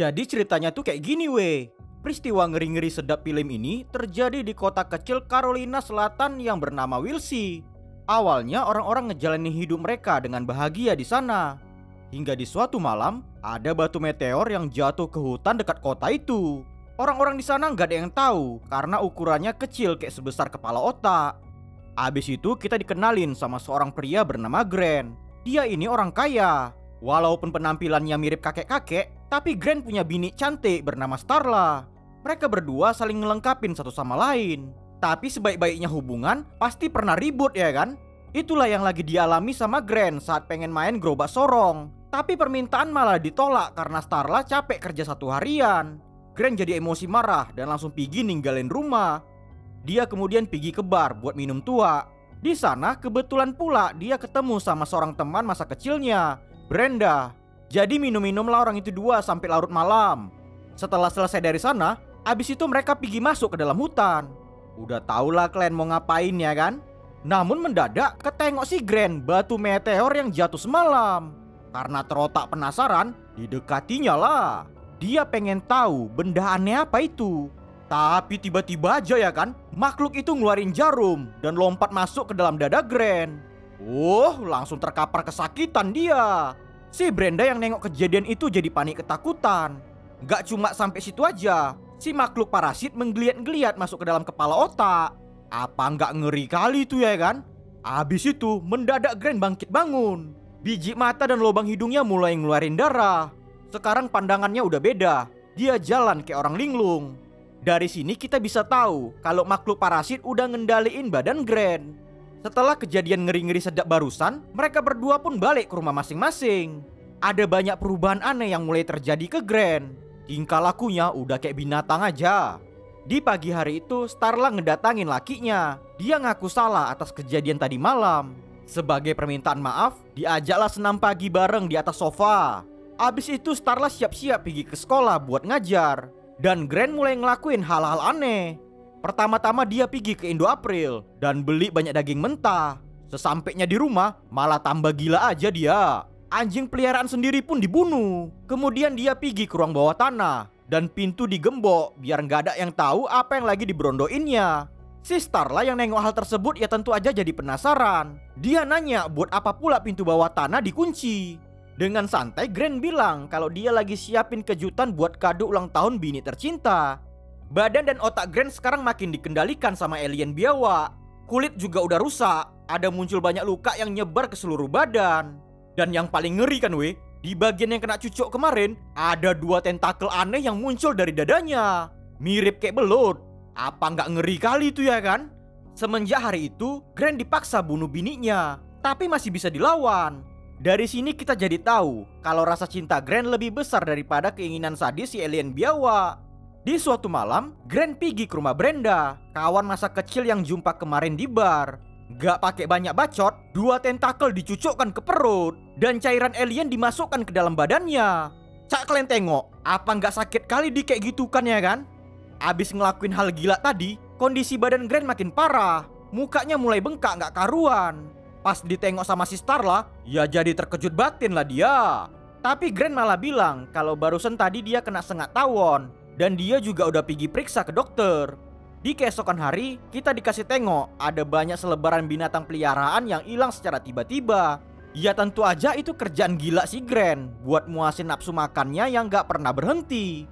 Jadi ceritanya tuh kayak gini weh. Peristiwa ngeri-ngeri sedap film ini terjadi di kota kecil Carolina Selatan yang bernama Wilsey. Awalnya orang-orang ngejalanin hidup mereka dengan bahagia di sana. Hingga di suatu malam, ada batu meteor yang jatuh ke hutan dekat kota itu. Orang-orang di sana nggak ada yang tahu karena ukurannya kecil kayak sebesar kepala otak. Abis itu kita dikenalin sama seorang pria bernama Grant. Dia ini orang kaya. Walaupun penampilannya mirip kakek-kakek, tapi Grant punya bini cantik bernama Starla. Mereka berdua saling ngelengkapin satu sama lain. Tapi sebaik-baiknya hubungan pasti pernah ribut ya kan? Itulah yang lagi dialami sama Grant saat pengen main gerobak sorong. Tapi permintaan malah ditolak karena Starla capek kerja satu harian. Grant jadi emosi marah dan langsung pergi ninggalin rumah. Dia kemudian pergi ke bar buat minum tua. Di sana kebetulan pula dia ketemu sama seorang teman masa kecilnya, Brenda. Jadi minum-minumlah orang itu dua sampai larut malam. Setelah selesai dari sana, abis itu mereka pergi masuk ke dalam hutan. Udah tau lah kalian mau ngapain ya kan? Namun mendadak ketengok si Grant batu meteor yang jatuh semalam. Karena terotak penasaran, didekatinya lah. Dia pengen tahu benda aneh apa itu. Tapi tiba-tiba aja ya kan, makhluk itu ngeluarin jarum dan lompat masuk ke dalam dada Grant. Langsung terkapar kesakitan dia. Si Brenda yang nengok kejadian itu jadi panik ketakutan. Gak cuma sampai situ aja, si makhluk parasit menggeliat-geliat masuk ke dalam kepala otak. Apa nggak ngeri kali itu ya kan? Abis itu mendadak Grant bangkit bangun. Biji mata dan lubang hidungnya mulai ngeluarin darah. Sekarang pandangannya udah beda. Dia jalan kayak orang linglung. Dari sini kita bisa tahu kalau makhluk parasit udah ngendaliin badan Grant. Setelah kejadian ngeri-ngeri sedap barusan, mereka berdua pun balik ke rumah masing-masing. Ada banyak perubahan aneh yang mulai terjadi ke Grant. Tingkah lakunya udah kayak binatang aja. Di pagi hari itu, Starla ngedatangin lakinya. Dia ngaku salah atas kejadian tadi malam. Sebagai permintaan maaf, diajaklah senam pagi bareng di atas sofa. Abis itu Starla siap-siap pergi ke sekolah buat ngajar. Dan Grant mulai ngelakuin hal-hal aneh. Pertama-tama dia pergi ke Indo April dan beli banyak daging mentah. Sesampainya di rumah, malah tambah gila aja dia. Anjing peliharaan sendiri pun dibunuh. Kemudian dia pergi ke ruang bawah tanah dan pintu digembok biar nggak ada yang tahu apa yang lagi diberondoinnya. Si Starla yang nengok hal tersebut ya tentu aja jadi penasaran. Dia nanya buat apa pula pintu bawah tanah dikunci. Dengan santai Grant bilang kalau dia lagi siapin kejutan buat kado ulang tahun bini tercinta. Badan dan otak Grant sekarang makin dikendalikan sama alien biawak. Kulit juga udah rusak. Ada muncul banyak luka yang nyebar ke seluruh badan. Dan yang paling ngeri kan weh, di bagian yang kena cucuk kemarin ada 2 tentakel aneh yang muncul dari dadanya. Mirip kayak belut. Apa nggak ngeri kali itu ya kan? Semenjak hari itu Grant dipaksa bunuh bininya, tapi masih bisa dilawan. Dari sini kita jadi tahu kalau rasa cinta Grant lebih besar daripada keinginan sadis si alien biawak. Di suatu malam, Grant pergi ke rumah Brenda, kawan masa kecil yang jumpa kemarin di bar. Gak pakai banyak bacot, 2 tentakel dicucukkan ke perut dan cairan alien dimasukkan ke dalam badannya. Cak kalian tengok, apa nggak sakit kali di kayak gitu kan ya kan? Abis ngelakuin hal gila tadi, kondisi badan Grant makin parah. Mukanya mulai bengkak gak karuan. Pas ditengok sama si Starla, ya jadi terkejut batin lah dia. Tapi Grant malah bilang kalau barusan tadi dia kena sengat tawon. Dan dia juga udah pergi periksa ke dokter. Di keesokan hari, kita dikasih tengok ada banyak selebaran binatang peliharaan yang hilang secara tiba-tiba. Ya tentu aja itu kerjaan gila si Grant buat muasin nafsu makannya yang gak pernah berhenti.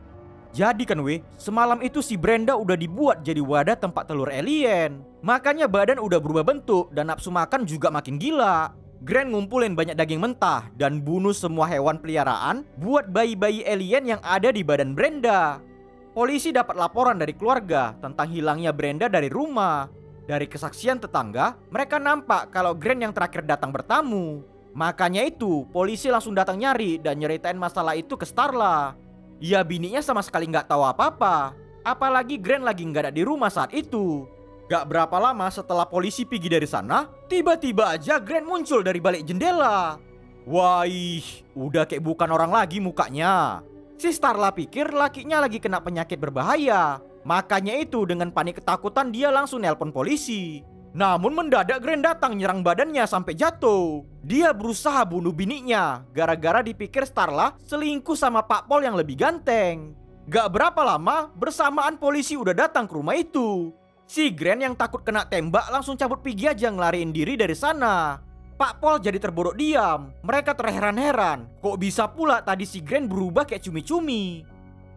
Jadi kan weh, semalam itu si Brenda udah dibuat jadi wadah tempat telur alien. Makanya badan udah berubah bentuk dan nafsu makan juga makin gila. Grant ngumpulin banyak daging mentah dan bunuh semua hewan peliharaan buat bayi-bayi alien yang ada di badan Brenda. Polisi dapat laporan dari keluarga tentang hilangnya Brenda dari rumah. Dari kesaksian tetangga, mereka nampak kalau Grant yang terakhir datang bertamu. Makanya itu, polisi langsung datang nyari dan nyeritain masalah itu ke Starla. Ya bininya sama sekali nggak tahu apa-apa. Apalagi Grant lagi nggak ada di rumah saat itu. Gak berapa lama setelah polisi pergi dari sana, tiba-tiba aja Grant muncul dari balik jendela. Wah, udah kayak bukan orang lagi mukanya. Si Starla pikir lakinya lagi kena penyakit berbahaya. Makanya itu dengan panik ketakutan dia langsung nelpon polisi. Namun mendadak Grand datang nyerang badannya sampai jatuh. Dia berusaha bunuh bininya gara-gara dipikir Starla selingkuh sama Pak Pol yang lebih ganteng. Gak berapa lama bersamaan polisi udah datang ke rumah itu. Si Grand yang takut kena tembak langsung cabut pergi aja ngelariin diri dari sana. Pak Pol jadi terbodok diam. Mereka terheran-heran, kok bisa pula tadi si Grand berubah kayak cumi-cumi.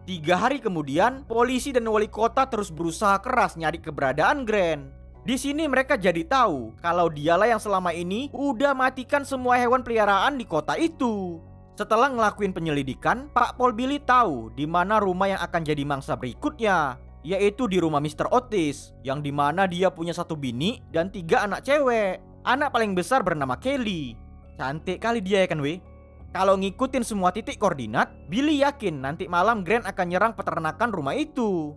3 hari kemudian, polisi dan wali kota terus berusaha keras nyari keberadaan Grand. Di sini mereka jadi tahu kalau dialah yang selama ini udah matikan semua hewan peliharaan di kota itu. Setelah ngelakuin penyelidikan, Pak Pol Billy tahu di mana rumah yang akan jadi mangsa berikutnya, yaitu di rumah Mr. Otis, yang dimana dia punya 1 bini dan 3 anak cewek. Anak paling besar bernama Kelly. Cantik kali dia ya kan weh. Kalau ngikutin semua titik koordinat, Billy yakin nanti malam Grand akan nyerang peternakan rumah itu.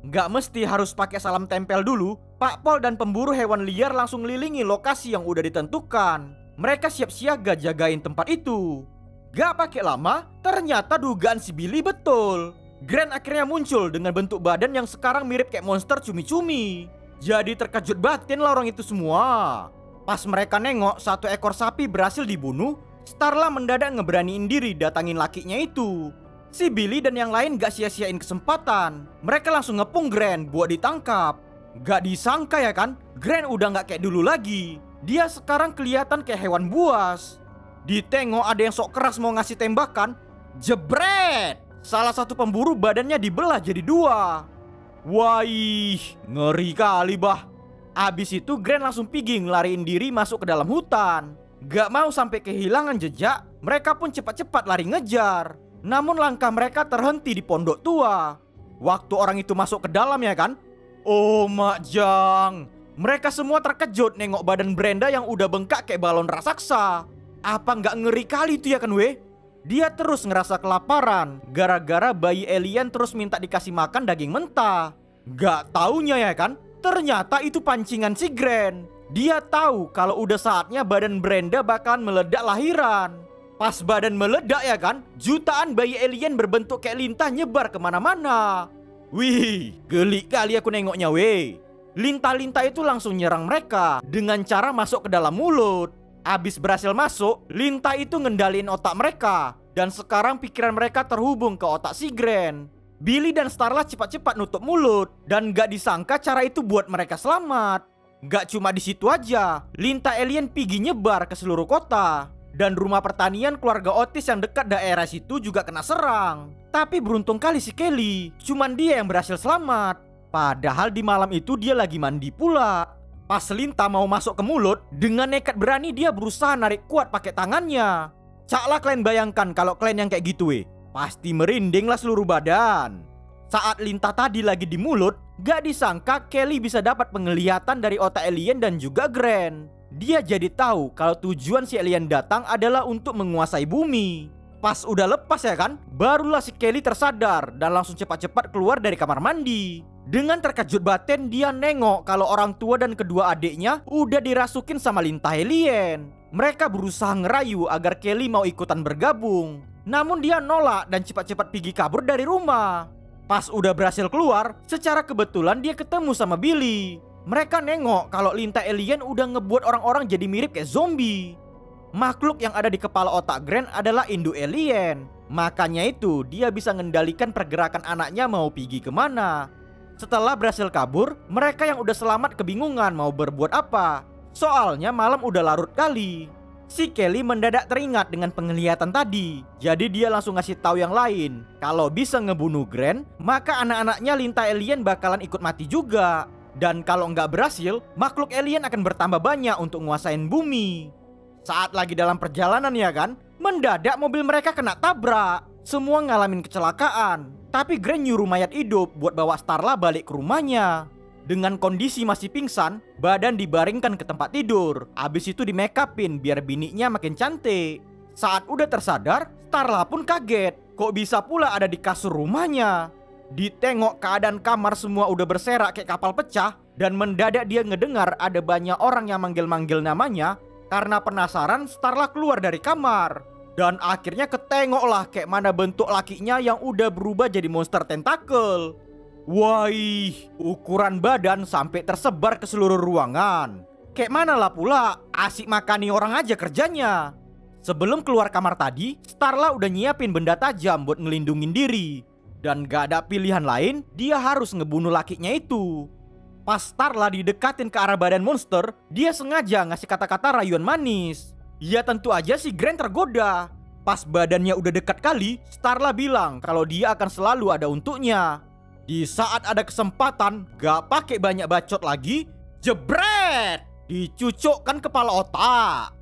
Nggak mesti harus pakai salam tempel dulu. Pak Pol dan pemburu hewan liar langsung ngelilingi lokasi yang udah ditentukan. Mereka siap siaga jagain tempat itu. Gak pakai lama, ternyata dugaan si Billy betul. Grand akhirnya muncul dengan bentuk badan yang sekarang mirip kayak monster cumi-cumi. Jadi terkejut batin lah orang itu semua. Pas mereka nengok 1 ekor sapi berhasil dibunuh, Starla mendadak ngeberaniin diri datangin lakinya itu. Si Billy dan yang lain gak sia-siain kesempatan. Mereka langsung ngepung Grand buat ditangkap. Gak disangka ya kan, Grand udah gak kayak dulu lagi. Dia sekarang kelihatan kayak hewan buas. Ditengok ada yang sok keras mau ngasih tembakan, jebret! Salah satu pemburu badannya dibelah jadi 2. Waih, ngeri kali bah. Abis itu Grand langsung pergi ngelariin diri masuk ke dalam hutan. Gak mau sampai kehilangan jejak, mereka pun cepat-cepat lari ngejar. Namun langkah mereka terhenti di pondok tua. Waktu orang itu masuk ke dalam ya kan, oh mak jang. Mereka semua terkejut nengok badan Brenda yang udah bengkak kayak balon raksasa. Apa nggak ngeri kali itu ya kan weh? Dia terus ngerasa kelaparan gara-gara bayi alien terus minta dikasih makan daging mentah. Gak taunya ya kan, ternyata itu pancingan si Grand. Dia tahu kalau udah saatnya badan Brenda bakalan meledak lahiran. Pas badan meledak ya kan, jutaan bayi alien berbentuk kayak lintah nyebar kemana-mana. Wih, geli kali aku nengoknya weh. Lintah-lintah itu langsung nyerang mereka dengan cara masuk ke dalam mulut. Abis berhasil masuk, lintah itu ngendaliin otak mereka. Dan sekarang pikiran mereka terhubung ke otak si Grand. Billy dan Starla cepat-cepat nutup mulut. Dan gak disangka cara itu buat mereka selamat. Gak cuma di situ aja, lintah alien pergi nyebar ke seluruh kota. Dan rumah pertanian keluarga Otis yang dekat daerah situ juga kena serang. Tapi beruntung kali si Kelly, cuman dia yang berhasil selamat. Padahal di malam itu dia lagi mandi pula. Pas lintah mau masuk ke mulut, dengan nekat berani dia berusaha narik kuat pakai tangannya. Caklah kalian bayangkan kalau kalian yang kayak gitu weh. Pasti merinding lah seluruh badan. Saat lintah tadi lagi di mulut, gak disangka Kelly bisa dapat penglihatan dari otak alien dan juga Grand. Dia jadi tahu kalau tujuan si alien datang adalah untuk menguasai bumi. Pas udah lepas ya kan, barulah si Kelly tersadar dan langsung cepat-cepat keluar dari kamar mandi. Dengan terkejut batin dia nengok kalau orang tua dan kedua adiknya udah dirasukin sama lintah alien. Mereka berusaha ngerayu agar Kelly mau ikutan bergabung. Namun dia nolak dan cepat-cepat pergi kabur dari rumah. Pas udah berhasil keluar, secara kebetulan dia ketemu sama Billy. Mereka nengok kalau lintah alien udah ngebuat orang-orang jadi mirip kayak zombie. Makhluk yang ada di kepala otak Grand adalah induk alien. Makanya itu dia bisa ngendalikan pergerakan anaknya mau pergi kemana. Setelah berhasil kabur, mereka yang udah selamat kebingungan mau berbuat apa. Soalnya malam udah larut kali. Si Kelly mendadak teringat dengan penglihatan tadi. Jadi dia langsung ngasih tahu yang lain. Kalau bisa ngebunuh Grand, maka anak-anaknya lintah alien bakalan ikut mati juga. Dan kalau nggak berhasil, makhluk alien akan bertambah banyak untuk nguasain bumi. Saat lagi dalam perjalanan ya kan, mendadak mobil mereka kena tabrak. Semua ngalamin kecelakaan. Tapi Grand nyuruh mayat hidup buat bawa Starla balik ke rumahnya. Dengan kondisi masih pingsan, badan dibaringkan ke tempat tidur. Abis itu di make upin biar bininya makin cantik. Saat udah tersadar, Starla pun kaget. Kok bisa pula ada di kasur rumahnya? Ditengok keadaan kamar semua udah berserak kayak kapal pecah. Dan mendadak dia ngedengar ada banyak orang yang manggil-manggil namanya. Karena penasaran, Starla keluar dari kamar. Dan akhirnya ketengok lah kayak mana bentuk lakinya yang udah berubah jadi monster tentakel. Wih, ukuran badan sampai tersebar ke seluruh ruangan. Kayak mana lah pula, asik makani orang aja kerjanya. Sebelum keluar kamar tadi, Starla udah nyiapin benda tajam buat ngelindungin diri. Dan gak ada pilihan lain, dia harus ngebunuh lakinya itu. Pas Starla didekatin ke arah badan monster, dia sengaja ngasih kata-kata rayuan manis. Ya tentu aja si Grant tergoda. Pas badannya udah dekat kali, Starla bilang kalau dia akan selalu ada untuknya. Di saat ada kesempatan, gak pakai banyak bacot lagi, jebret! Dicucukkan kepala otak.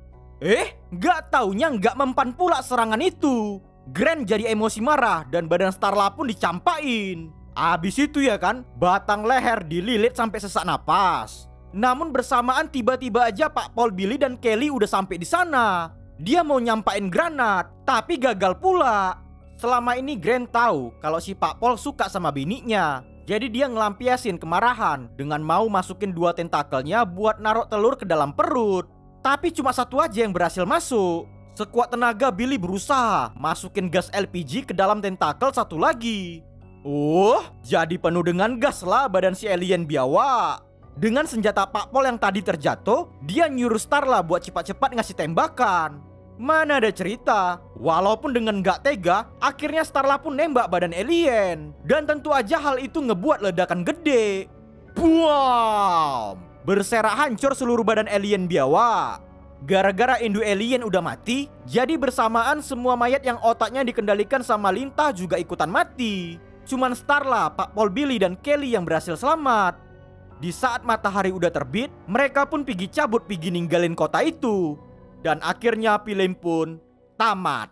Gak taunya gak mempan pula serangan itu. Grant jadi emosi marah dan badan Starla pun dicampain. Abis itu ya kan, batang leher dililit sampai sesak napas. Namun bersamaan tiba-tiba aja Pak Paul, Billy dan Kelly udah sampai di sana. Dia mau nyampain granat, tapi gagal pula. Selama ini Grant tahu kalau si Pak Paul suka sama bininya. Jadi dia ngelampiasin kemarahan dengan mau masukin 2 tentakelnya buat naruh telur ke dalam perut. Tapi cuma satu aja yang berhasil masuk. Sekuat tenaga Billy berusaha masukin gas LPG ke dalam tentakel satu lagi. Jadi penuh dengan gas lah badan si alien biawak. Dengan senjata Pak Paul yang tadi terjatuh, dia nyuruh Starla buat cepat-cepat ngasih tembakan. Mana ada cerita, walaupun dengan gak tega, akhirnya Starla pun nembak badan alien. Dan tentu aja hal itu ngebuat ledakan gede. Buam! Berserak hancur seluruh badan alien biawak. Gara-gara induk alien udah mati, jadi bersamaan semua mayat yang otaknya dikendalikan sama lintah juga ikutan mati. Cuman Starla, Pak Paul, Billy, dan Kelly yang berhasil selamat. Di saat matahari udah terbit, mereka pun pergi cabut ninggalin kota itu. Dan akhirnya film pun tamat.